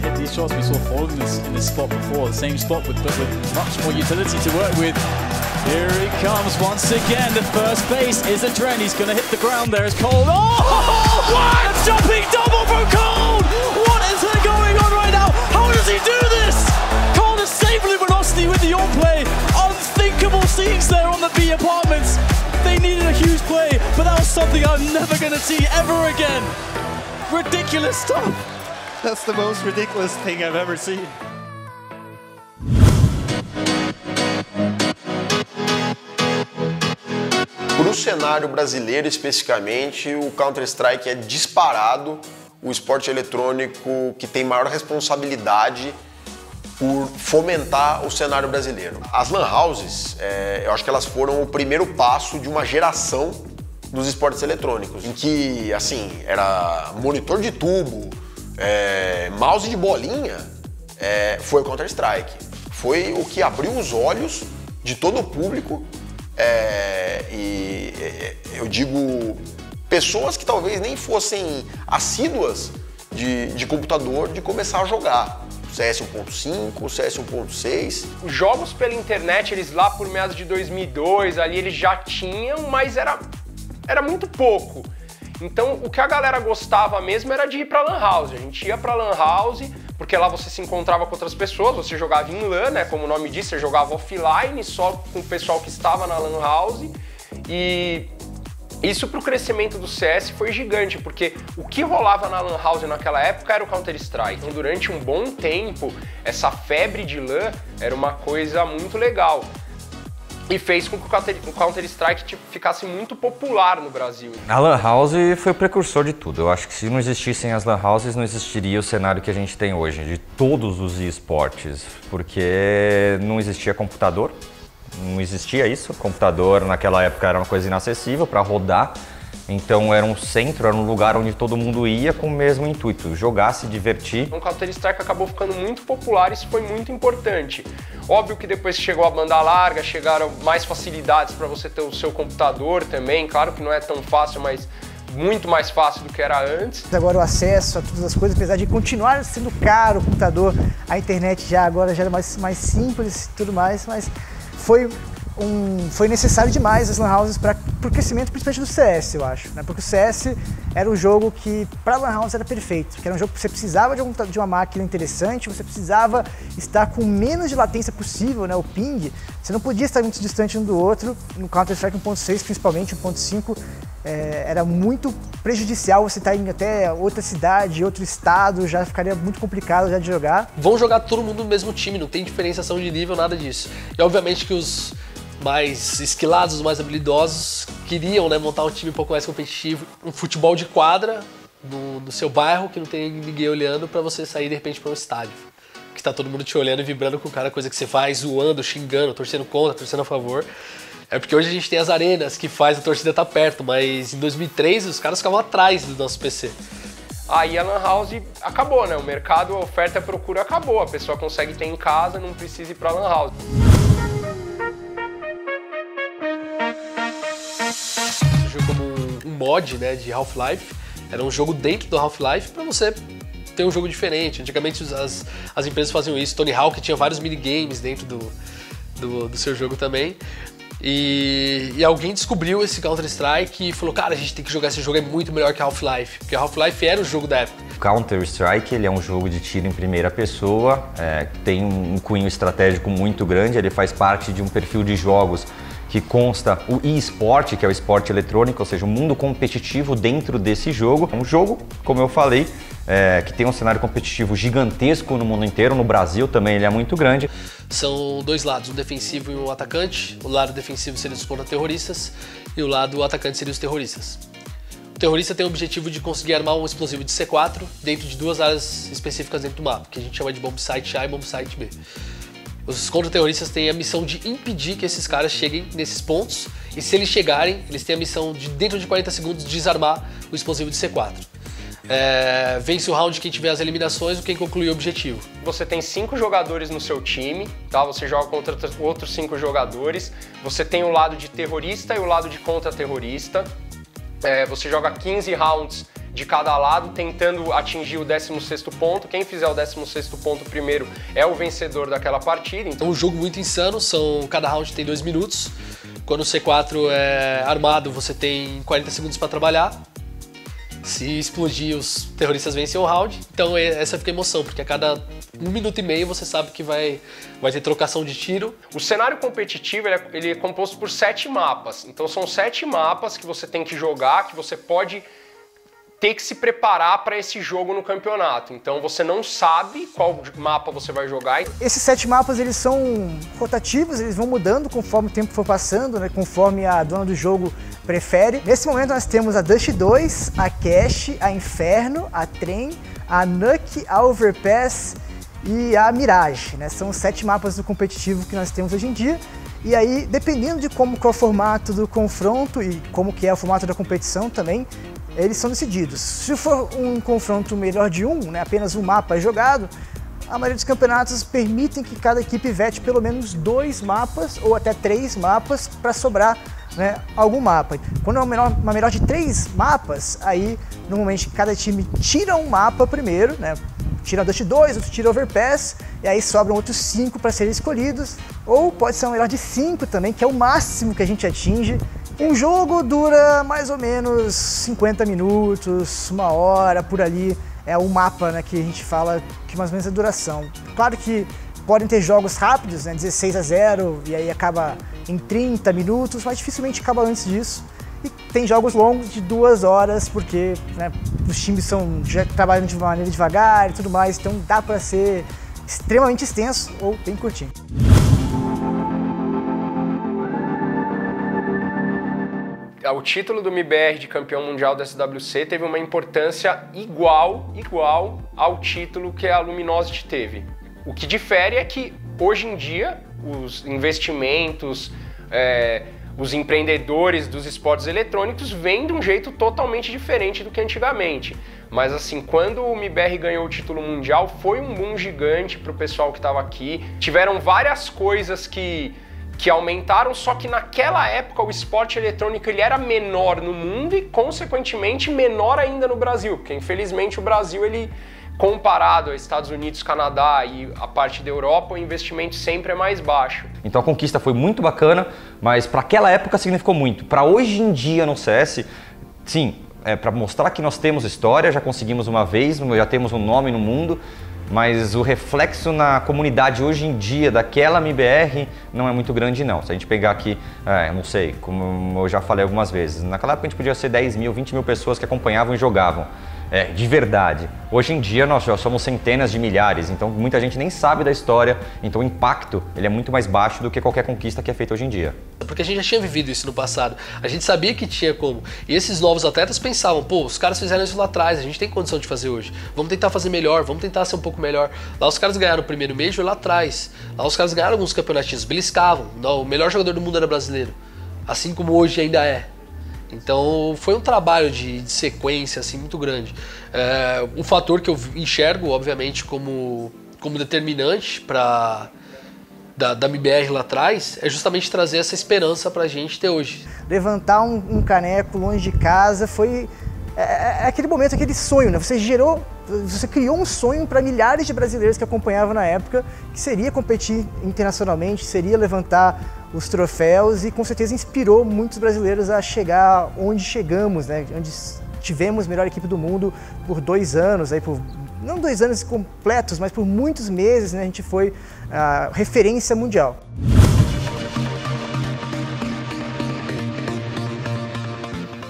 hit these shots. We saw Foden in this spot before, the same spot, but with much more utility to work with. Here he comes once again. The first base is a Trent. He's going to hit the ground there as Cole. Oh, what? A jumping double from Cole! What is going on right now? How does he do this? Cole is safely velocity with the on-play. Unthinkable scenes there on the B apartments. They needed a huge play, but that was something I'm never going to see ever again. Ridiculous stuff. That's the most ridiculous thing I've ever seen. Para o cenário brasileiro especificamente, o Counter-Strike é disparado o esporte eletrônico que tem maior responsabilidade por fomentar o cenário brasileiro. As LAN houses, eu acho que elas foram o primeiro passo de uma geração dos esportes eletrônicos, em que, assim, era monitor de tubo, mouse de bolinha, foi o Counter-Strike. Foi o que abriu os olhos de todo o público, e eu digo, pessoas que talvez nem fossem assíduas de computador, de começar a jogar. CS 1.5, CS 1.6. Os jogos pela internet, eles lá por meados de 2002, ali eles já tinham, mas era muito pouco. Então o que a galera gostava mesmo era de ir pra LAN house. A gente ia pra LAN house, porque lá você se encontrava com outras pessoas, você jogava em LAN, né, como o nome diz, você jogava offline, só com o pessoal que estava na LAN house. E isso pro crescimento do CS foi gigante, porque o que rolava na LAN house naquela época era o Counter-Strike. Então, durante um bom tempo, essa febre de LAN era uma coisa muito legal. E fez com que o Counter-Strike ficasse muito popular no Brasil. A LAN House foi o precursor de tudo. Eu acho que se não existissem as LAN Houses, não existiria o cenário que a gente tem hoje, de todos os esportes, porque não existia computador. Não existia isso, o computador naquela época era uma coisa inacessível para rodar, então era um centro, era um lugar onde todo mundo ia com o mesmo intuito, jogar, se divertir. O Counter-Strike acabou ficando muito popular, isso foi muito importante. Óbvio que depois que chegou a banda larga, chegaram mais facilidades para você ter o seu computador também, claro que não é tão fácil, mas muito mais fácil do que era antes. Agora o acesso a todas as coisas, apesar de continuar sendo caro o computador, a internet agora já era mais simples e tudo mais, mas foi necessário demais as LAN houses para o crescimento, principalmente do CS, eu acho, né? Porque o CS era um jogo que para LAN house era perfeito, porque era um jogo que você precisava de uma máquina interessante, você precisava estar com menos de latência possível, né? O ping, você não podia estar muito distante um do outro. No Counter-Strike 1.6, principalmente 1.5, era muito prejudicial você estar em até outra cidade, outro estado, já ficaria muito complicado já de jogar. Vão jogar todo mundo no mesmo time, não tem diferenciação de nível, nada disso. E obviamente que os mais esquilados, os mais habilidosos, queriam, né, montar um time um pouco mais competitivo, um futebol de quadra no seu bairro, que não tem ninguém olhando, pra você sair de repente para um estádio, que tá todo mundo te olhando e vibrando com cada coisa que você faz, zoando, xingando, torcendo contra, torcendo a favor. É porque hoje a gente tem as arenas que faz a torcida estar perto, mas em 2003 os caras ficavam atrás do nosso PC. Aí a LAN house acabou, né? O mercado, a oferta e a procura acabou. A pessoa consegue ter em casa, não precisa ir pra LAN house. Surgiu como um mod, né, de Half-Life. Era um jogo dentro do Half-Life para você ter um jogo diferente. Antigamente as empresas faziam isso. Tony Hawk tinha vários minigames dentro do seu jogo também. E alguém descobriu esse Counter-Strike e falou, cara, a gente tem que jogar esse jogo, é muito melhor que Half-Life, porque Half-Life era o jogo da época. Counter-Strike, ele é um jogo de tiro em primeira pessoa, tem um cunho estratégico muito grande, ele faz parte de um perfil de jogos que consta o e-sport, que é o esporte eletrônico, ou seja, o mundo competitivo dentro desse jogo. É um jogo, como eu falei, que tem um cenário competitivo gigantesco no mundo inteiro, no Brasil também ele é muito grande. São dois lados, um defensivo e um atacante. O lado defensivo seria os contra-terroristas e o lado atacante seria os terroristas. O terrorista tem o objetivo de conseguir armar um explosivo de C4 dentro de duas áreas específicas dentro do mapa, que a gente chama de bomb site A e bomb site B. Os contra-terroristas têm a missão de impedir que esses caras cheguem nesses pontos, e se eles chegarem, eles têm a missão de, dentro de 40 segundos, desarmar o explosivo de C4. Vence o round quem tiver as eliminações ou quem concluir o objetivo. Você tem 5 jogadores no seu time, tá? Você joga contra outros 5 jogadores. Você tem o lado de terrorista e o lado de contra-terrorista. Você joga 15 rounds de cada lado, tentando atingir o 16º ponto. Quem fizer o 16º ponto primeiro é o vencedor daquela partida. Então, um jogo muito insano, cada round tem 2 minutos. Quando o C4 é armado, você tem 40 segundos para trabalhar. Se explodir, os terroristas vencem o round. Então essa fica a emoção, porque a cada 1 minuto e meio você sabe que vai ter trocação de tiro. O cenário competitivo ele é composto por 7 mapas. Então são 7 mapas que você tem que jogar, que você pode ter que se preparar para esse jogo no campeonato. Então você não sabe qual mapa você vai jogar. Esses 7 mapas, eles são rotativos, eles vão mudando conforme o tempo for passando, né, conforme a dona do jogo prefere. Nesse momento nós temos a Dust 2, a Cache, a Inferno, a Trem, a Nuke, a Overpass e a Mirage, né? São os 7 mapas do competitivo que nós temos hoje em dia. E aí, dependendo de como que é o formato do confronto e como que é o formato da competição também, eles são decididos. Se for um confronto melhor de um, né, apenas um mapa jogado, a maioria dos campeonatos permitem que cada equipe vete pelo menos 2 mapas ou até 3 mapas para sobrar, né, algum mapa. Quando é uma melhor de 3 mapas, aí normalmente cada time tira um mapa primeiro, né, tira Dust 2, outro tira Overpass, e aí sobram outros 5 para serem escolhidos. Ou pode ser uma melhor de 5 também, que é o máximo que a gente atinge. Um jogo dura mais ou menos 50 minutos, 1 hora, por ali. É o mapa, né, que a gente fala que mais ou menos é a duração. Claro que podem ter jogos rápidos, né, 16-0, e aí acaba em 30 minutos, mas dificilmente acaba antes disso. E tem jogos longos de 2 horas, porque, né, os times já trabalham de maneira devagar e tudo mais, então dá para ser extremamente extenso ou bem curtinho. O título do MIBR de campeão mundial da SWC teve uma importância igual ao título que a Luminosity teve. O que difere é que, hoje em dia, os investimentos, os empreendedores dos esportes eletrônicos vêm de um jeito totalmente diferente do que antigamente. Mas assim, quando o MIBR ganhou o título mundial, foi um boom gigante para o pessoal que estava aqui. Tiveram várias coisas que aumentaram, só que naquela época o esporte eletrônico ele era menor no mundo e, consequentemente, menor ainda no Brasil, porque infelizmente o Brasil, ele, comparado a Estados Unidos, Canadá e a parte da Europa, o investimento sempre é mais baixo. Então a conquista foi muito bacana, mas para aquela época significou muito. Para hoje em dia no CS, sim, para mostrar que nós temos história, já conseguimos uma vez, já temos um nome no mundo, mas o reflexo na comunidade hoje em dia daquela MIBR não é muito grande não. Se a gente pegar aqui, não sei, como eu já falei algumas vezes, naquela época a gente podia ser 10 mil, 20 mil pessoas que acompanhavam e jogavam. De verdade. Hoje em dia nós já somos centenas de milhares, então muita gente nem sabe da história, então o impacto ele é muito mais baixo do que qualquer conquista que é feita hoje em dia. Porque a gente já tinha vivido isso no passado, a gente sabia que tinha como, e esses novos atletas pensavam, pô, os caras fizeram isso lá atrás, a gente tem condição de fazer hoje, vamos tentar fazer melhor, vamos tentar ser um pouco melhor. Lá os caras ganharam o primeiro Major lá atrás, lá os caras ganharam alguns campeonatinhos, beliscavam, o melhor jogador do mundo era brasileiro, assim como hoje ainda é. Então foi um trabalho de sequência assim, muito grande. Um fator que eu enxergo, obviamente, como determinante da MIBR lá atrás é justamente trazer essa esperança pra gente ter hoje. Levantar um caneco longe de casa foi aquele momento, aquele sonho, né? Você criou um sonho para milhares de brasileiros que acompanhavam na época, que seria competir internacionalmente, seria levantar os troféus e com certeza inspirou muitos brasileiros a chegar onde chegamos, né? Onde tivemos a melhor equipe do mundo por 2 anos, aí não 2 anos completos, mas por muitos meses, né? A gente foi a referência mundial.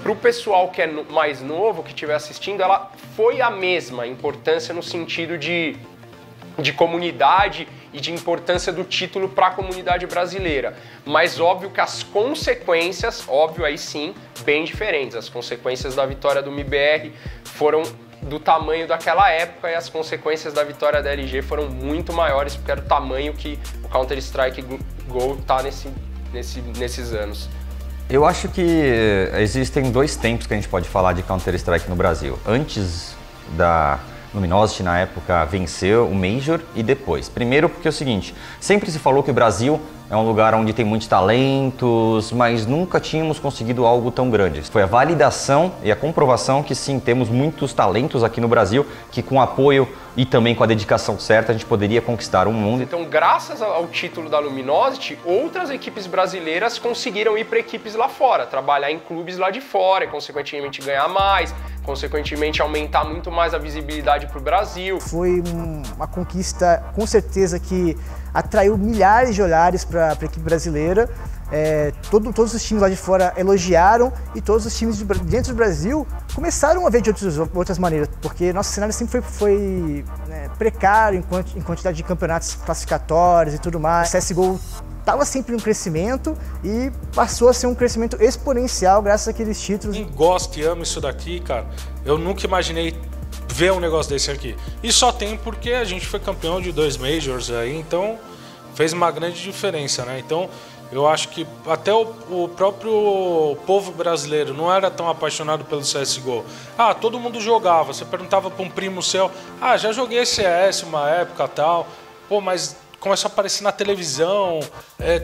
Para o pessoal que é mais novo, que estiver assistindo, ela foi a mesma importância no sentido de comunidade e de importância do título para a comunidade brasileira. Mas óbvio que as consequências, aí sim, bem diferentes. As consequências da vitória do MIBR foram do tamanho daquela época e as consequências da vitória da LG foram muito maiores, porque era o tamanho que o Counter-Strike Go está nesses anos. Eu acho que existem 2 tempos que a gente pode falar de Counter-Strike no Brasil. Antes da Luminosity, na época, venceu o Major e depois. Primeiro porque é o seguinte, sempre se falou que o Brasil é um lugar onde tem muitos talentos, mas nunca tínhamos conseguido algo tão grande. Foi a validação e a comprovação que sim, temos muitos talentos aqui no Brasil, que com apoio e também com a dedicação certa a gente poderia conquistar o mundo. Então, graças ao título da Luminosity, outras equipes brasileiras conseguiram ir para equipes lá fora, trabalhar em clubes lá de fora e, consequentemente, ganhar mais, consequentemente, aumentar muito mais a visibilidade para o Brasil. Foi uma conquista, com certeza, que atraiu milhares de olhares para a equipe brasileira. Todos os times lá de fora elogiaram e todos os times dentro do Brasil começaram a ver de outras maneiras, porque nosso cenário sempre foi precário em quantidade de campeonatos classificatórios e tudo mais. O CSGO estava sempre em um crescimento e passou a ser um crescimento exponencial graças àqueles títulos. Quem gosta e ama isso daqui, cara, eu nunca imaginei ver um negócio desse aqui. E só tem porque a gente foi campeão de 2 Majors aí, então fez uma grande diferença, né? Então eu acho que até o próprio povo brasileiro não era tão apaixonado pelo CSGO. Todo mundo jogava, você perguntava para um primo seu, já joguei CS uma época tal, mas começou a aparecer na televisão,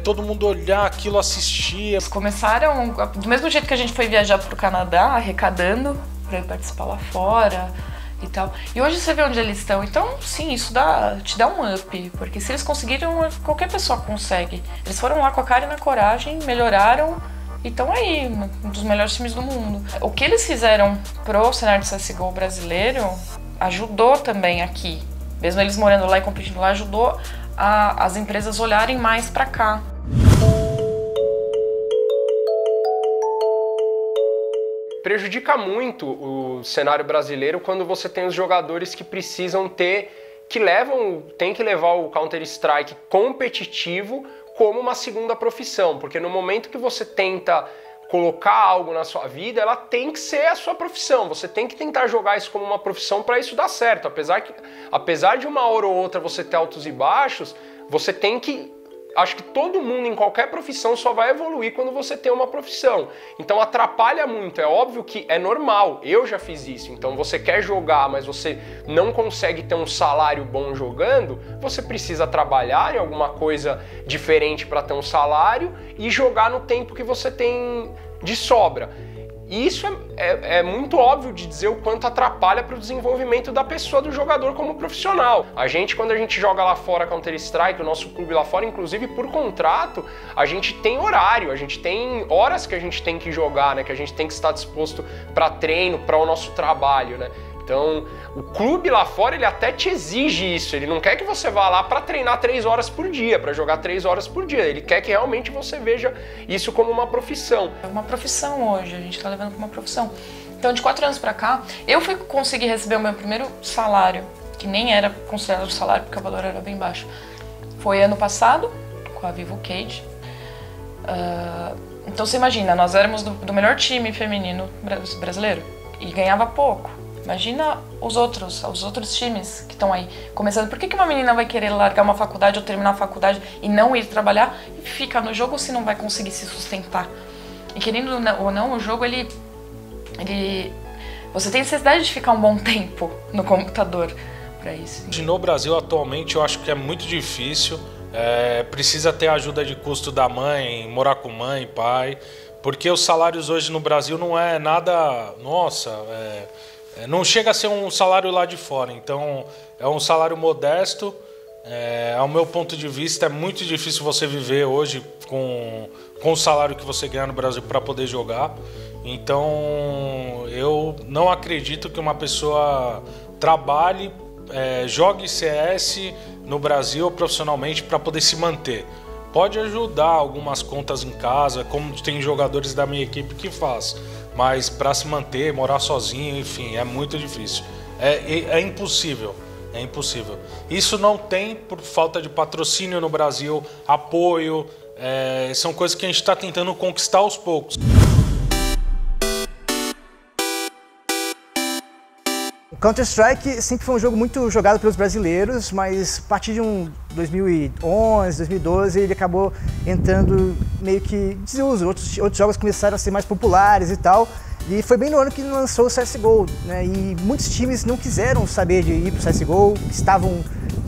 todo mundo olhar aquilo, assistia. Eles começaram, do mesmo jeito que a gente foi viajar para o Canadá, arrecadando para ir participar lá fora e tal. E hoje você vê onde eles estão, então sim, isso te dá um up, porque se eles conseguiram, qualquer pessoa consegue. Eles foram lá com a cara e na coragem, melhoraram e estão aí, um dos melhores times do mundo. O que eles fizeram pro cenário de CSGO brasileiro ajudou também aqui, mesmo eles morando lá e competindo lá, ajudou as empresas olharem mais para cá. Prejudica muito o cenário brasileiro quando você tem os jogadores que precisam tem que levar o Counter-Strike competitivo como uma segunda profissão, porque no momento que você tenta colocar algo na sua vida, ela tem que ser a sua profissão, você tem que tentar jogar isso como uma profissão para isso dar certo, apesar de uma hora ou outra você ter altos e baixos, você tem que... Acho que todo mundo em qualquer profissão só vai evoluir quando você tem uma profissão. Então atrapalha muito, é óbvio que é normal, eu já fiz isso. Então você quer jogar, mas você não consegue ter um salário bom jogando, você precisa trabalhar em alguma coisa diferente para ter um salário e jogar no tempo que você tem de sobra. E isso é muito óbvio de dizer o quanto atrapalha para o desenvolvimento da pessoa, do jogador como profissional. Quando a gente joga lá fora Counter-Strike, o nosso clube lá fora, inclusive por contrato, a gente tem horário, a gente tem horas que a gente tem que jogar, né? Que a gente tem que estar disposto para treino, para o nosso trabalho, né? Então, o clube lá fora, ele até te exige isso, ele não quer que você vá lá para treinar 3 horas por dia, para jogar 3 horas por dia, ele quer que realmente você veja isso como uma profissão. É uma profissão hoje, a gente tá levando como uma profissão. Então, de 4 anos para cá, eu fui conseguir receber o meu primeiro salário, que nem era considerado salário, porque o valor era bem baixo. Foi ano passado, com a Vivo Cage. Então, você imagina, nós éramos do melhor time feminino brasileiro e ganhava pouco. Imagina os outros times que estão aí começando. Por que uma menina vai querer largar uma faculdade ou terminar a faculdade e não ir trabalhar e ficar no jogo se não vai conseguir se sustentar? E querendo ou não, o jogo, você tem necessidade de ficar um bom tempo no computador para isso. No Brasil, atualmente, eu acho que é muito difícil. Precisa ter ajuda de custo da mãe, morar com mãe, pai. Porque os salários hoje no Brasil não é nada... Nossa, não chega a ser um salário lá de fora, então é um salário modesto. Ao meu ponto de vista, é muito difícil você viver hoje com o salário que você ganha no Brasil para poder jogar. Então eu não acredito que uma pessoa trabalhe, jogue CS no Brasil profissionalmente para poder se manter. Pode ajudar algumas contas em casa, como tem jogadores da minha equipe que faz. Mas para se manter, morar sozinho, enfim, é muito difícil. É impossível, é impossível. Isso não tem por falta de patrocínio no Brasil, apoio, são coisas que a gente está tentando conquistar aos poucos. O Counter-Strike sempre foi um jogo muito jogado pelos brasileiros, mas a partir de 2011, 2012, ele acabou entrando meio que em desuso. Outros jogos começaram a ser mais populares e tal. E foi bem no ano que lançou o CSGO, né? E muitos times não quiseram saber de ir pro CSGO, estavam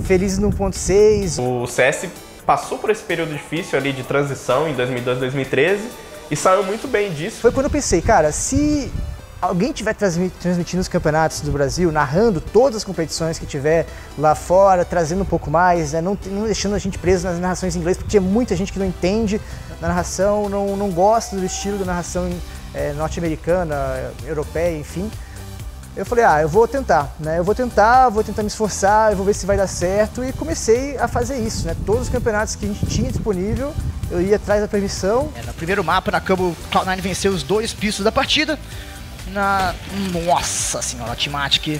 felizes no 1.6. O CS passou por esse período difícil ali de transição em 2012, 2013 e saiu muito bem disso. Foi quando eu pensei, cara, se alguém estiver transmitindo os campeonatos do Brasil, narrando todas as competições que tiver lá fora, trazendo um pouco mais, né, não deixando a gente preso nas narrações em inglês, porque tinha muita gente que não entende da narração, não gosta do estilo da narração norte-americana, europeia, enfim. Eu falei, eu vou tentar, né? Eu vou tentar me esforçar, eu vou ver se vai dar certo, e comecei a fazer isso, né? Todos os campeonatos que a gente tinha disponível, eu ia atrás da permissão. No primeiro mapa, na Cabo, Cloud9 venceu os 2 pistos da partida. Nossa senhora, a Timatic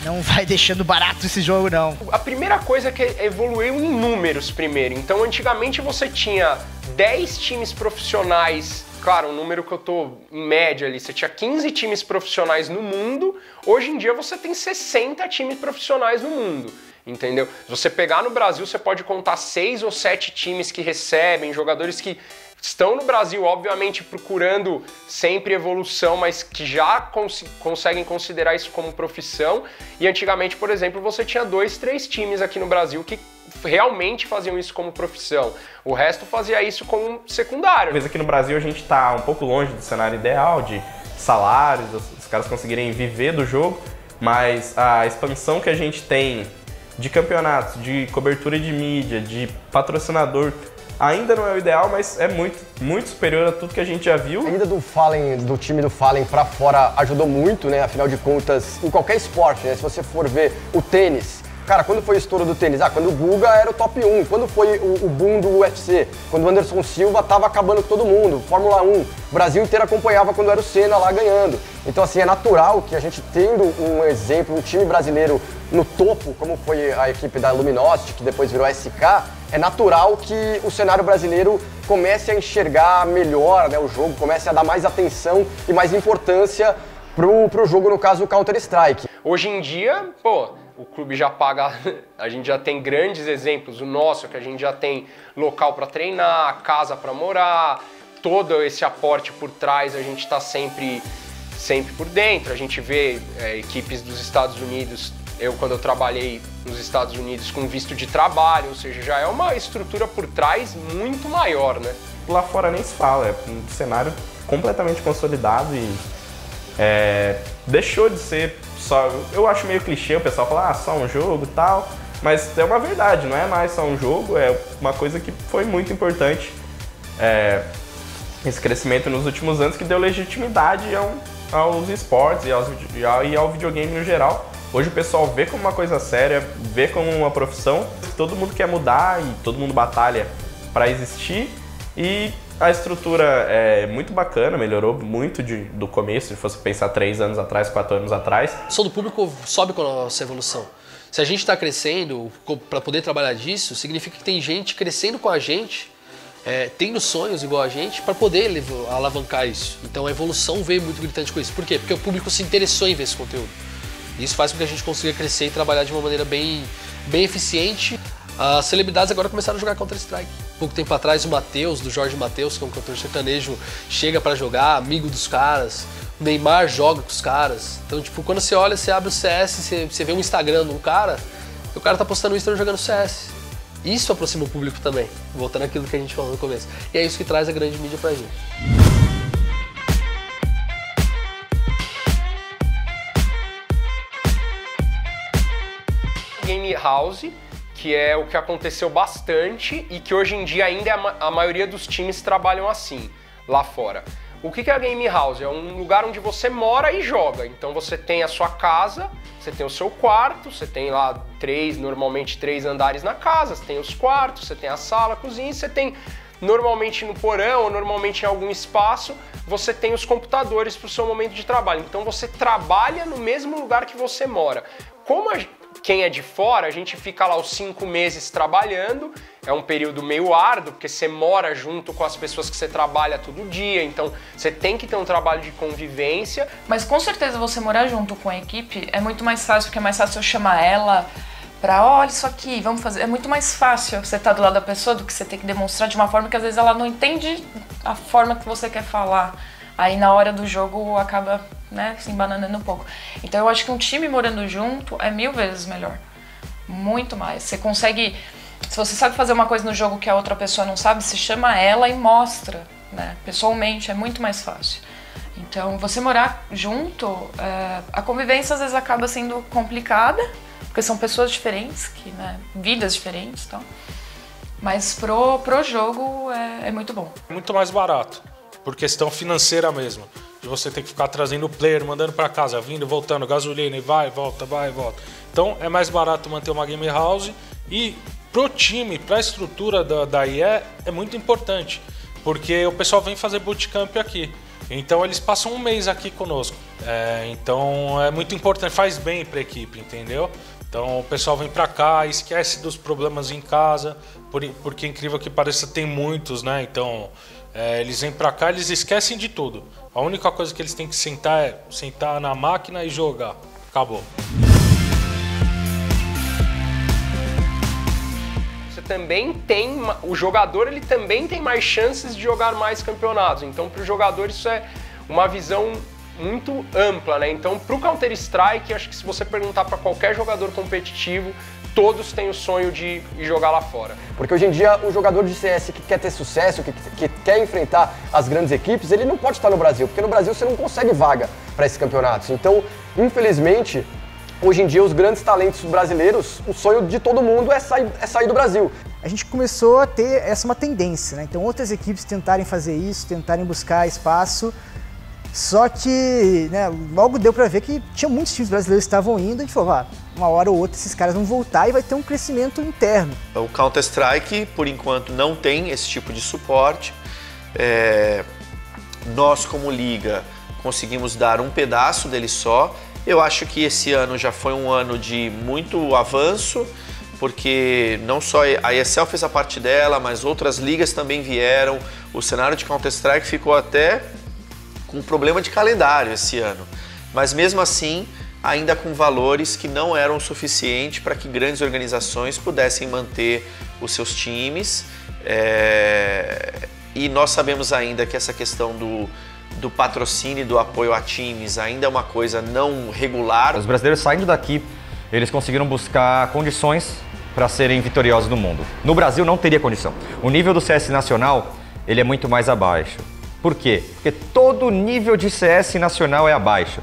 não vai deixando barato esse jogo, não. A primeira coisa é que evoluiu em números primeiro. Então, antigamente você tinha 10 times profissionais. Claro, um número que eu tô em média ali, você tinha 15 times profissionais no mundo, hoje em dia você tem 60 times profissionais no mundo, entendeu? Se você pegar no Brasil, você pode contar 6 ou 7 times que recebem, jogadores que estão no Brasil, obviamente, procurando sempre evolução, mas que já conseguem considerar isso como profissão. E antigamente, por exemplo, você tinha 2, 3 times aqui no Brasil que realmente faziam isso como profissão. O resto fazia isso como secundário. Talvez aqui no Brasil a gente está um pouco longe do cenário ideal, de salários, os caras conseguirem viver do jogo, mas a expansão que a gente tem de campeonatos, de cobertura de mídia, de patrocinador, ainda não é o ideal, mas é muito superior a tudo que a gente já viu. A ida do time do Fallen pra fora ajudou muito, né? Afinal de contas, em qualquer esporte, né? Se você for ver o tênis, cara, quando foi o estouro do tênis? Quando o Guga era o top 1. Quando foi o boom do UFC? Quando o Anderson Silva tava acabando com todo mundo. Fórmula 1. O Brasil inteiro acompanhava quando era o Senna lá ganhando. Então, assim, é natural que a gente tendo um exemplo, um time brasileiro no topo, como foi a equipe da Luminosity, que depois virou SK, é natural que o cenário brasileiro comece a enxergar melhor, né, o jogo, comece a dar mais atenção e mais importância pro jogo, no caso, o Counter-Strike. Hoje em dia, o clube já paga, a gente já tem grandes exemplos, o nosso, que a gente já tem local para treinar, casa para morar, todo esse aporte por trás, a gente está sempre por dentro. A gente vê equipes dos Estados Unidos, quando eu trabalhei nos Estados Unidos com visto de trabalho, ou seja, já é uma estrutura por trás muito maior, né? Lá fora nem se fala, é um cenário completamente consolidado e deixou de ser só... Eu acho meio clichê o pessoal falar, só um jogo e tal, mas é uma verdade, não é mais só um jogo, é uma coisa que foi muito importante. Esse crescimento nos últimos anos que deu legitimidade aos esportes e ao videogame no geral. Hoje o pessoal vê como uma coisa séria, vê como uma profissão, todo mundo quer mudar e todo mundo batalha para existir, e a estrutura é muito bacana, melhorou muito do começo, se fosse pensar 3 anos atrás, 4 anos atrás. O som do público sobe com a nossa evolução. Se a gente está crescendo, para poder trabalhar disso, significa que tem gente crescendo com a gente, tendo sonhos igual a gente, para poder alavancar isso. Então a evolução veio muito gritante com isso. Por quê? Porque o público se interessou em ver esse conteúdo. Isso faz com que a gente consiga crescer e trabalhar de uma maneira bem eficiente. As celebridades agora começaram a jogar Counter-Strike. Pouco tempo atrás, o Matheus, do Jorge Matheus, que é um cantor sertanejo, chega pra jogar, amigo dos caras. O Neymar joga com os caras. Então, tipo, quando você olha, você abre o CS, você vê um Instagram de um cara, e o cara tá postando o Instagram jogando CS. Isso aproxima o público também, voltando àquilo que a gente falou no começo. E é isso que traz a grande mídia pra gente. Game House, que é o que aconteceu bastante e que hoje em dia ainda a maioria dos times trabalham assim, lá fora. O que é a Game House? É um lugar onde você mora e joga. Então você tem a sua casa, você tem o seu quarto, você tem lá normalmente 3 andares na casa, você tem os quartos, você tem a sala, a cozinha, você tem normalmente no porão ou normalmente em algum espaço, você tem os computadores para o seu momento de trabalho. Então você trabalha no mesmo lugar que você mora. Como quem é de fora, a gente fica lá os 5 meses trabalhando, é um período meio árduo, porque você mora junto com as pessoas que você trabalha todo dia, então você tem que ter um trabalho de convivência. Mas com certeza você morar junto com a equipe é muito mais fácil, porque é mais fácil eu chamar ela pra, olha isso aqui, vamos fazer. É muito mais fácil você estar do lado da pessoa do que você ter que demonstrar de uma forma que às vezes ela não entende a forma que você quer falar. Aí na hora do jogo acaba, né, se embananando um pouco. Então eu acho que um time morando junto é 1000 vezes melhor. Muito mais. Você Se você sabe fazer uma coisa no jogo que a outra pessoa não sabe, se chama ela e mostra, né? Pessoalmente, é muito mais fácil. Então, você morar junto, a convivência às vezes acaba sendo complicada, porque são pessoas diferentes, né, vidas diferentes e tal. Mas pro jogo é muito bom. Muito mais barato, por questão financeira mesmo. De você ter que ficar trazendo o player, mandando para casa, vindo, voltando, gasolina, e vai, volta. Então é mais barato manter uma game house e pro time, pra estrutura da IE é muito importante, porque o pessoal vem fazer bootcamp aqui. Então eles passam um mês aqui conosco. Então é muito importante, faz bem pra equipe, entendeu? Então o pessoal vem pra cá, esquece dos problemas em casa, porque incrível que pareça tem muitos, né? Então eles vêm pra cá, eles esquecem de tudo. A única coisa que eles têm que sentar é sentar na máquina e jogar. Acabou. Você também tem, o jogador ele também tem mais chances de jogar mais campeonatos. Então para o jogador isso é uma visão muito ampla, né? Então para o Counter-Strike, acho que se você perguntar para qualquer jogador competitivo, todos têm o sonho de jogar lá fora. Porque hoje em dia o jogador de CS que quer ter sucesso, que quer enfrentar as grandes equipes, ele não pode estar no Brasil, porque no Brasil você não consegue vaga para esses campeonatos. Então, infelizmente, hoje em dia os grandes talentos brasileiros, o sonho de todo mundo é sair do Brasil. A gente começou a ter uma tendência, né? Então outras equipes tentarem fazer isso, tentarem buscar espaço. Só que, né, logo deu pra ver que tinha muitos times brasileiros que estavam indo, e a gente falou, uma hora ou outra esses caras vão voltar e vai ter um crescimento interno. O Counter-Strike, por enquanto, não tem esse tipo de suporte. Nós, como liga, conseguimos dar um pedaço dele só. Eu acho que esse ano já foi um ano de muito avanço, porque não só a ESL fez a parte dela, mas outras ligas também vieram. O cenário de Counter-Strike ficou até com problema de calendário esse ano, mas mesmo assim ainda com valores que não eram o suficiente para que grandes organizações pudessem manter os seus times, e nós sabemos ainda que essa questão do patrocínio e do apoio a times ainda é uma coisa não regular. Os brasileiros saindo daqui, eles conseguiram buscar condições para serem vitoriosos no mundo. No Brasil não teria condição. O nível do CS nacional, ele é muito mais abaixo. Por quê? Porque todo nível de CS nacional é abaixo.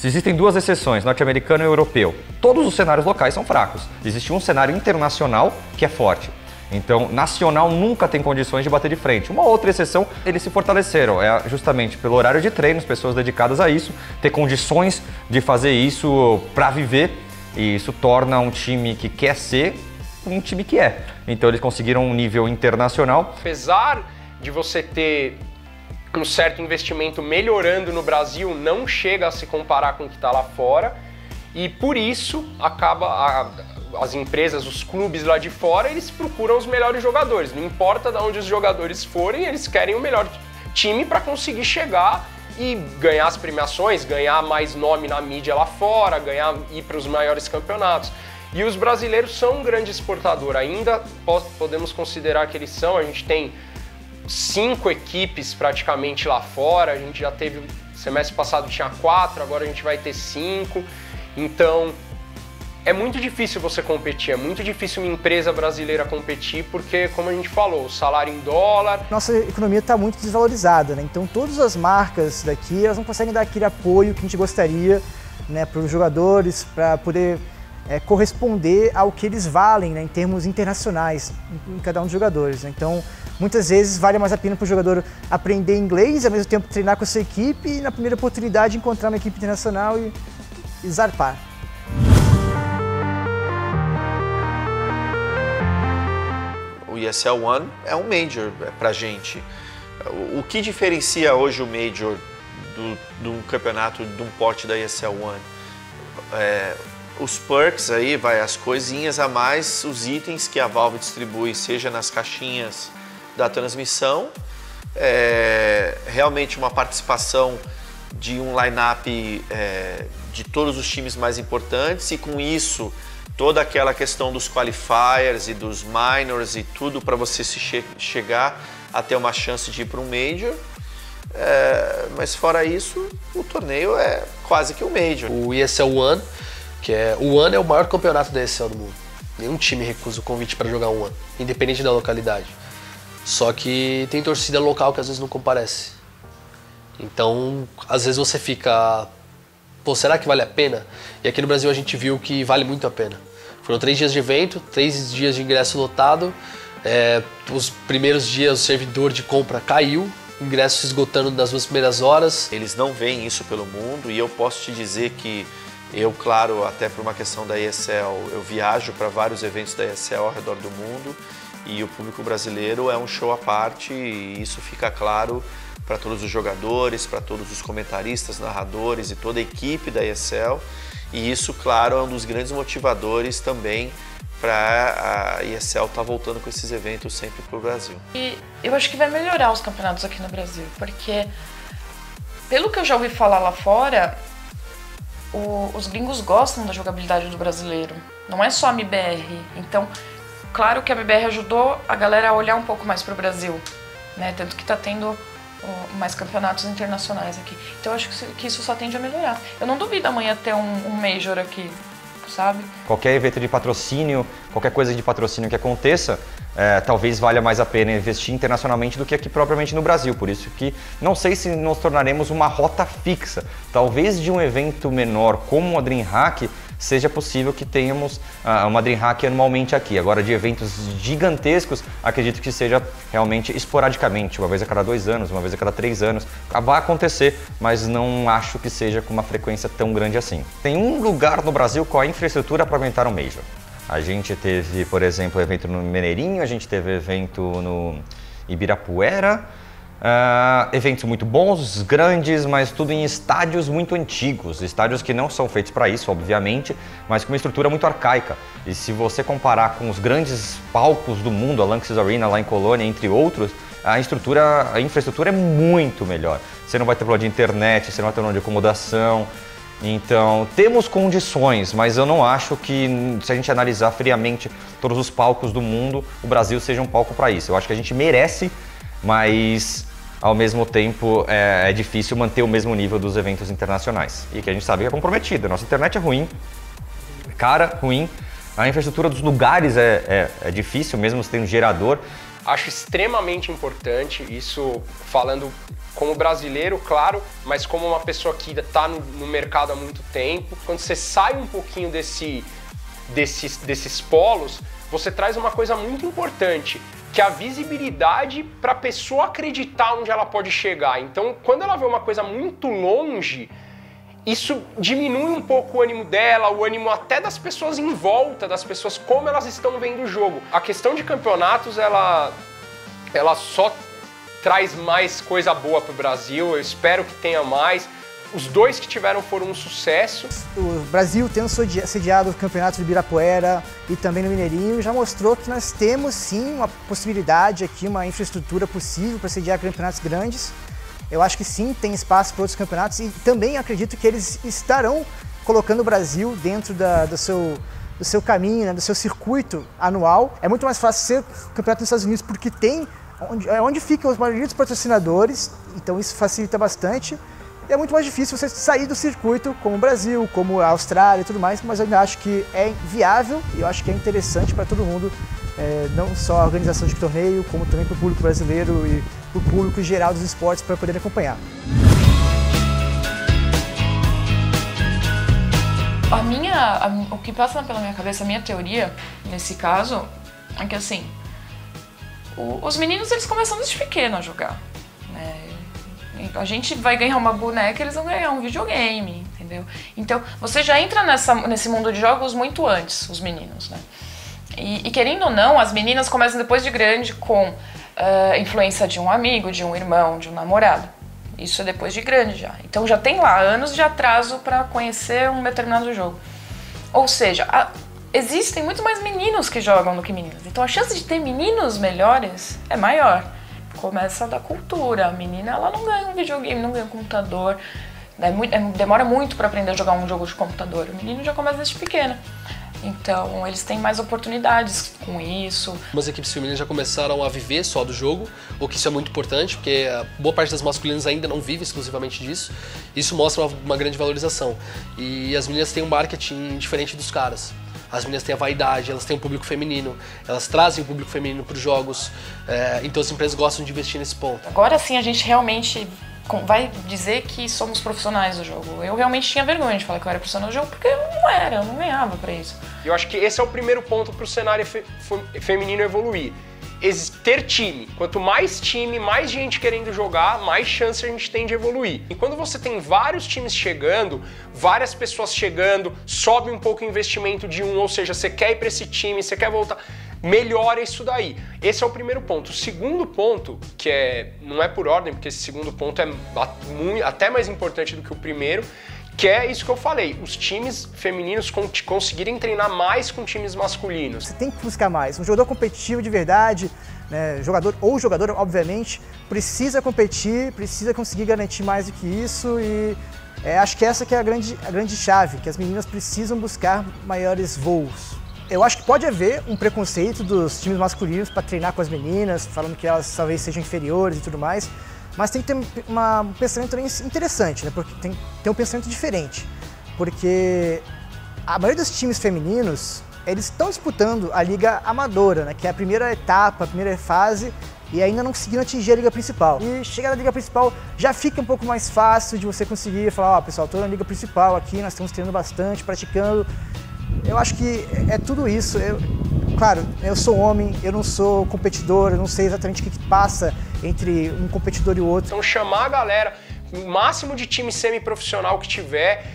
Existem duas exceções, norte-americano e europeu. Todos os cenários locais são fracos. Existe um cenário internacional que é forte. Então, nacional nunca tem condições de bater de frente. Uma outra exceção, eles se fortaleceram. É justamente pelo horário de treinos, pessoas dedicadas a isso, ter condições de fazer isso para viver. E isso torna um time que quer ser um time que é. Então, eles conseguiram um nível internacional. Apesar de você ter um certo investimento melhorando no Brasil, não chega a se comparar com o que está lá fora, e por isso as empresas, os clubes lá de fora, eles procuram os melhores jogadores. Não importa de onde os jogadores forem, eles querem o melhor time para conseguir chegar e ganhar as premiações, ganhar mais nome na mídia lá fora, ir para os maiores campeonatos. E os brasileiros são um grande exportador, ainda podemos considerar que eles são. A gente tem 5 equipes praticamente lá fora, a gente já teve, semestre passado tinha 4, agora a gente vai ter 5, então é muito difícil você competir, é muito difícil uma empresa brasileira competir, porque, como a gente falou, o salário em dólar... Nossa economia está muito desvalorizada, né? Então todas as marcas daqui, elas não conseguem dar aquele apoio que a gente gostaria, né, para os jogadores, para poder corresponder ao que eles valem, né, em termos internacionais, em cada um dos jogadores, né? Então, muitas vezes vale mais a pena para o jogador aprender inglês e ao mesmo tempo treinar com a sua equipe e na primeira oportunidade encontrar uma equipe internacional e zarpar. O ESL One é um Major pra gente. O que diferencia hoje o Major de um campeonato de um porte da ESL One? Os perks aí, as coisinhas a mais, os itens que a Valve distribui, seja nas caixinhas da transmissão, realmente uma participação de um line-up de todos os times mais importantes, e com isso toda aquela questão dos qualifiers e dos minors e tudo para você chegar a ter uma chance de ir para um Major. Mas fora isso, o torneio é quase que um Major. O ESL One, o One é o maior campeonato da ESL do mundo. Nenhum time recusa o convite para jogar um ano, independente da localidade. Só que tem torcida local que às vezes não comparece. Então, às vezes você fica... Pô, será que vale a pena? E aqui no Brasil a gente viu que vale muito a pena. Foram 3 dias de evento, 3 dias de ingresso lotado. Os primeiros dias o servidor de compra caiu, ingressos se esgotando nas 2 primeiras horas. Eles não veem isso pelo mundo e eu posso te dizer que eu, claro, até por uma questão da ESL, eu viajo para vários eventos da ESL ao redor do mundo e o público brasileiro é um show à parte e isso fica claro para todos os jogadores, para todos os comentaristas, narradores e toda a equipe da ESL. E isso, claro, é um dos grandes motivadores também para a ESL estar voltando com esses eventos sempre para o Brasil. E eu acho que vai melhorar os campeonatos aqui no Brasil, porque pelo que eu já ouvi falar lá fora, os gringos gostam da jogabilidade do brasileiro, não é só a MBR. Então, claro que a MBR ajudou a galera a olhar um pouco mais para o Brasil, né? Tanto que está tendo mais campeonatos internacionais aqui. Então eu acho que isso só tende a melhorar. Eu não duvido amanhã ter um Major aqui, sabe? Qualquer evento de patrocínio, qualquer coisa de patrocínio que aconteça, talvez valha mais a pena investir internacionalmente do que aqui propriamente no Brasil. Por isso que não sei se nos tornaremos uma rota fixa. Talvez de um evento menor como a DreamHack seja possível que tenhamos uma DreamHack anualmente aqui. Agora, de eventos gigantescos, acredito que seja realmente esporadicamente, uma vez a cada 2 anos, uma vez a cada 3 anos. Vai acontecer, mas não acho que seja com uma frequência tão grande assim. Tem um lugar no Brasil com a infraestrutura para aumentar um Major. A gente teve, por exemplo, evento no Mineirinho, a gente teve evento no Ibirapuera, eventos muito bons, grandes, mas tudo em estádios muito antigos, estádios que não são feitos para isso, obviamente, mas com uma estrutura muito arcaica. E se você comparar com os grandes palcos do mundo, a Lanxess Arena lá em Colônia, entre outros, a infraestrutura é muito melhor. Você não vai ter problema de internet, você não vai ter problema de acomodação. Então, temos condições, mas eu não acho que, se a gente analisar friamente todos os palcos do mundo, o Brasil seja um palco para isso. Eu acho que a gente merece, mas ao mesmo tempo é difícil manter o mesmo nível dos eventos internacionais. E que a gente sabe que é comprometido. Nossa internet é ruim, cara, ruim. A infraestrutura dos lugares é difícil, mesmo tendo um gerador. Acho extremamente importante, isso falando como brasileiro, claro, mas como uma pessoa que está no mercado há muito tempo. Quando você sai um pouquinho desses polos, você traz uma coisa muito importante, que é a visibilidade para a pessoa acreditar onde ela pode chegar. Então, quando ela vê uma coisa muito longe, isso diminui um pouco o ânimo dela, o ânimo até das pessoas em volta, das pessoas como elas estão vendo o jogo. A questão de campeonatos, ela só traz mais coisa boa para o Brasil, eu espero que tenha mais. Os 2 que tiveram foram um sucesso. O Brasil, tendo sediado o campeonato de Ibirapuera e também no Mineirinho, já mostrou que nós temos sim uma possibilidade aqui, uma infraestrutura possível para sediar campeonatos grandes. Eu acho que sim, tem espaço para outros campeonatos e também acredito que eles estarão colocando o Brasil dentro do seu caminho, né, do seu circuito anual. É muito mais fácil ser campeonato nos Estados Unidos porque tem onde ficam os maioria dos patrocinadores, então isso facilita bastante. E é muito mais difícil você sair do circuito, como o Brasil, como a Austrália e tudo mais, mas eu ainda acho que é viável e eu acho que é interessante para todo mundo, não só a organização de torneio, como também para o público brasileiro e para o público geral dos esportes para poder acompanhar. O que passa pela minha cabeça, a minha teoria, nesse caso, é que assim, os meninos eles começam desde pequeno a jogar, né? A gente vai ganhar uma boneca, eles vão ganhar um videogame, entendeu? Então, você já entra nesse mundo de jogos muito antes, os meninos, né? E querendo ou não, as meninas começam depois de grande com influência de um amigo, de um irmão, de um namorado. Isso é depois de grande já. Então já tem lá anos de atraso para conhecer um determinado jogo. Ou seja, existem muito mais meninos que jogam do que meninas. Então a chance de ter meninos melhores é maior. Começa da cultura. A menina ela não ganha um videogame, não ganha um computador. Demora muito para aprender a jogar um jogo de computador. O menino já começa desde pequeno. Então, eles têm mais oportunidades com isso. Algumas equipes femininas já começaram a viver só do jogo, o que isso é muito importante, porque a boa parte das masculinas ainda não vive exclusivamente disso. Isso mostra uma grande valorização. E as meninas têm um marketing diferente dos caras. As meninas têm a vaidade, elas têm um público feminino, elas trazem o público feminino para os jogos, então as empresas gostam de investir nesse ponto. Agora sim a gente realmente vai dizer que somos profissionais do jogo. Eu realmente tinha vergonha de falar que eu era profissional do jogo, porque eu não era, eu não ganhava pra isso. Eu acho que esse é o primeiro ponto pro cenário feminino evoluir. Ter time. Quanto mais time, mais gente querendo jogar, mais chance a gente tem de evoluir. E quando você tem vários times chegando, várias pessoas chegando, sobe um pouco o investimento de um, ou seja, você quer ir para esse time, você quer voltar, melhora isso daí. Esse é o primeiro ponto. O segundo ponto, que não é por ordem, porque esse segundo ponto é até mais importante do que o primeiro, que é isso que eu falei, os times femininos conseguirem treinar mais com times masculinos. Você tem que buscar mais. Um jogador competitivo de verdade, né, jogadora, obviamente, precisa competir, precisa conseguir garantir mais do que isso e acho que essa que é a grande chave, que as meninas precisam buscar maiores voos. Eu acho que pode haver um preconceito dos times masculinos para treinar com as meninas, falando que elas talvez sejam inferiores e tudo mais, mas tem que ter um pensamento interessante, né? Porque tem que ter um pensamento diferente. Porque a maioria dos times femininos, eles estão disputando a Liga Amadora, né? Que é a primeira etapa, a primeira fase, e ainda não conseguiram atingir a Liga Principal. E chegar na Liga Principal já fica um pouco mais fácil de você conseguir falar, ó, pessoal, estou na Liga Principal aqui, nós estamos treinando bastante, praticando. Eu acho que é tudo isso. Claro, eu sou homem, eu não sou competidor, eu não sei exatamente o que passa entre um competidor e o outro. Então chamar a galera, o máximo de time semi-profissional que tiver.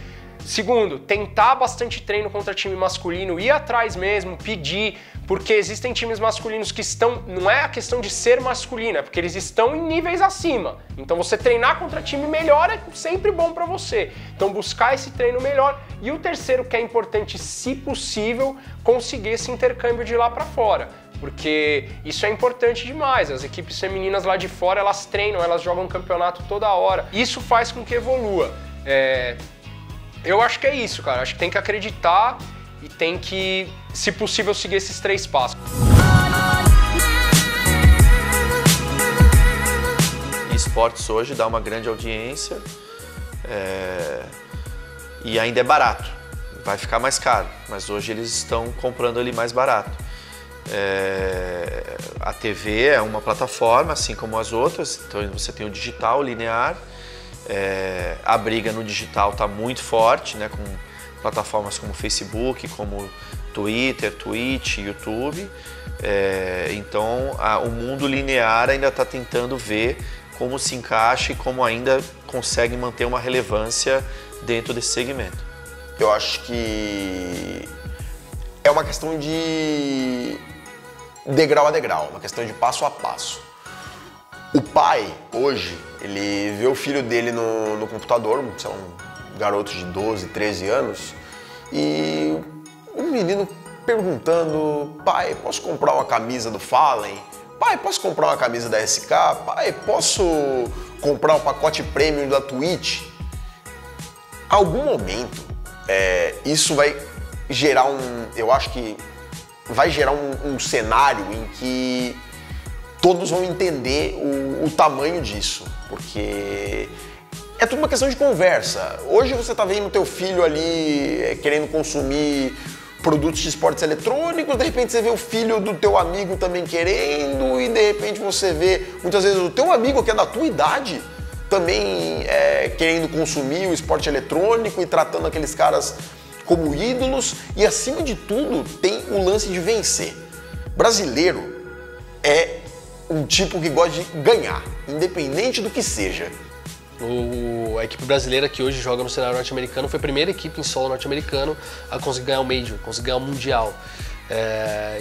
Segundo, tentar bastante treino contra time masculino, ir atrás mesmo, pedir, porque existem times masculinos que estão, não é a questão de ser masculino, é porque eles estão em níveis acima. Então você treinar contra time melhor é sempre bom pra você. Então buscar esse treino melhor. E o terceiro, que é importante, se possível, conseguir esse intercâmbio de lá pra fora. Porque isso é importante demais, as equipes femininas lá de fora, elas treinam, elas jogam campeonato toda hora. Isso faz com que evolua. Eu acho que é isso, cara. Acho que tem que acreditar e tem que, se possível, seguir esses 3 passos. Esportes hoje dá uma grande audiência e ainda é barato. Vai ficar mais caro, mas hoje eles estão comprando ali mais barato. A TV é uma plataforma, assim como as outras, então você tem o digital, o linear. A briga no digital está muito forte, né, com plataformas como Facebook, como Twitter, Twitch, YouTube. Então o mundo linear ainda está tentando ver como se encaixa e como ainda consegue manter uma relevância dentro desse segmento. Eu acho que é uma questão de degrau a degrau, uma questão de passo a passo. O pai, hoje, ele vê o filho dele no computador, sei lá, um garoto de 12, 13 anos, e o menino perguntando: pai, posso comprar uma camisa do Fallen? Pai, posso comprar uma camisa da SK? Pai, posso comprar um pacote premium da Twitch? Algum momento, isso vai gerar eu acho que vai gerar um cenário em que todos vão entender o tamanho disso, porque é tudo uma questão de conversa. Hoje você tá vendo teu filho ali querendo consumir produtos de esportes eletrônicos, de repente você vê o filho do teu amigo também querendo, e de repente você vê, muitas vezes, o teu amigo que é da tua idade também querendo consumir o esporte eletrônico e tratando aqueles caras como ídolos, e acima de tudo tem o lance de vencer. Brasileiro é um tipo que gosta de ganhar, independente do que seja. A equipe brasileira que hoje joga no cenário norte-americano foi a primeira equipe em solo norte-americano a conseguir ganhar o Major, conseguir ganhar o Mundial.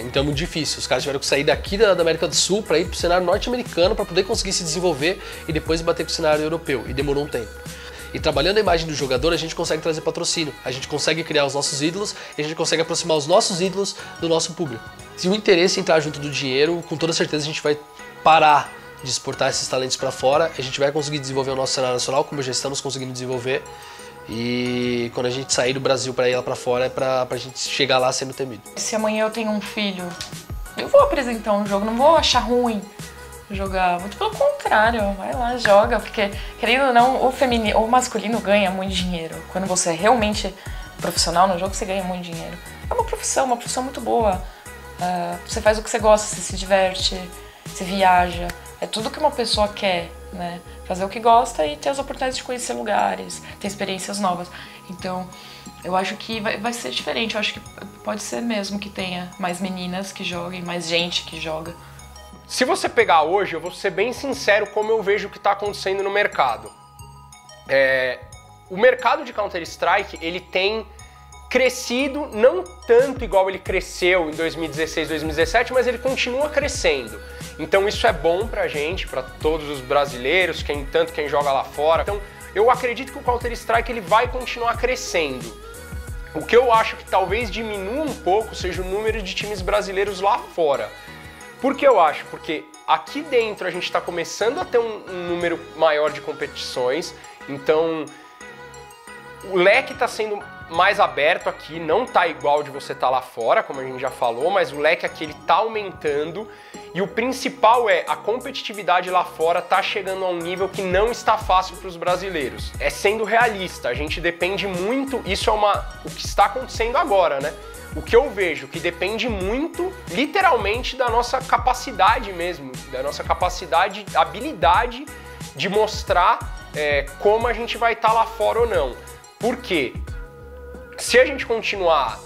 Então é muito difícil, os caras tiveram que sair daqui da América do Sul para ir para o cenário norte-americano para poder conseguir se desenvolver e depois bater com o cenário europeu, e demorou um tempo. E trabalhando a imagem do jogador, a gente consegue trazer patrocínio, a gente consegue criar os nossos ídolos e a gente consegue aproximar os nossos ídolos do nosso público. Se o interesse entrar junto do dinheiro, com toda certeza a gente vai parar de exportar esses talentos para fora, a gente vai conseguir desenvolver o nosso cenário nacional, como já estamos conseguindo desenvolver, e quando a gente sair do Brasil para ir lá para fora é pra gente chegar lá sendo temido. Se amanhã eu tenho um filho, eu vou apresentar um jogo, não vou achar ruim jogar, muito pelo contrário, vai lá, joga, porque querendo ou não, o masculino ganha muito dinheiro. Quando você é realmente profissional no jogo, você ganha muito dinheiro. é uma profissão muito boa. Você faz o que você gosta, você se diverte, você viaja. É tudo que uma pessoa quer, né? Fazer o que gosta e ter as oportunidades de conhecer lugares, ter experiências novas. Então, eu acho que vai ser diferente. Eu acho que pode ser mesmo que tenha mais meninas que joguem, mais gente que joga. Se você pegar hoje, eu vou ser bem sincero como eu vejo o que está acontecendo no mercado. O mercado de Counter-Strike, ele tem crescido, não tanto igual ele cresceu em 2016, 2017, mas ele continua crescendo. Então isso é bom pra gente, pra todos os brasileiros, tanto quem joga lá fora. Então eu acredito que o Counter-Strike ele vai continuar crescendo. O que eu acho que talvez diminua um pouco seja o número de times brasileiros lá fora. Por que eu acho? Porque aqui dentro a gente está começando a ter um número maior de competições, então o leque está sendo mais aberto aqui, não tá igual de você estar lá fora, como a gente já falou, mas o leque aqui ele tá aumentando e o principal é a competitividade lá fora tá chegando a um nível que não está fácil para os brasileiros. É sendo realista, a gente depende muito, isso é o que está acontecendo agora, né? O que eu vejo que depende muito, literalmente, da nossa capacidade mesmo, da nossa capacidade, habilidade de mostrar como a gente vai estar lá fora ou não. Por quê? Se a gente continuar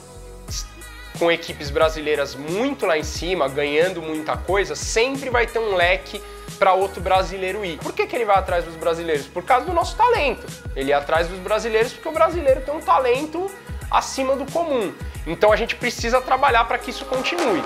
com equipes brasileiras muito lá em cima, ganhando muita coisa, sempre vai ter um leque para outro brasileiro ir. Por que ele vai atrás dos brasileiros? Por causa do nosso talento. Ele é atrás dos brasileiros porque o brasileiro tem um talento acima do comum. Então a gente precisa trabalhar para que isso continue.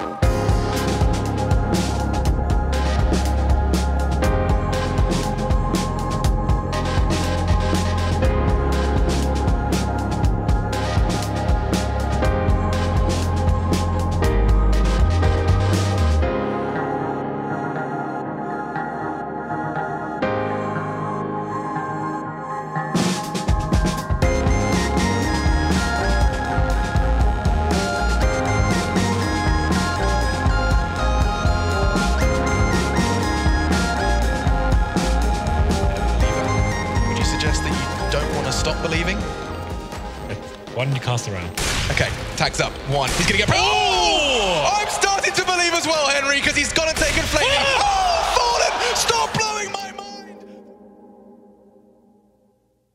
Why didn't you cast around? Okay, tags up. One. He's gonna get. Oh! I'm starting to believe as well, Henry, because he's got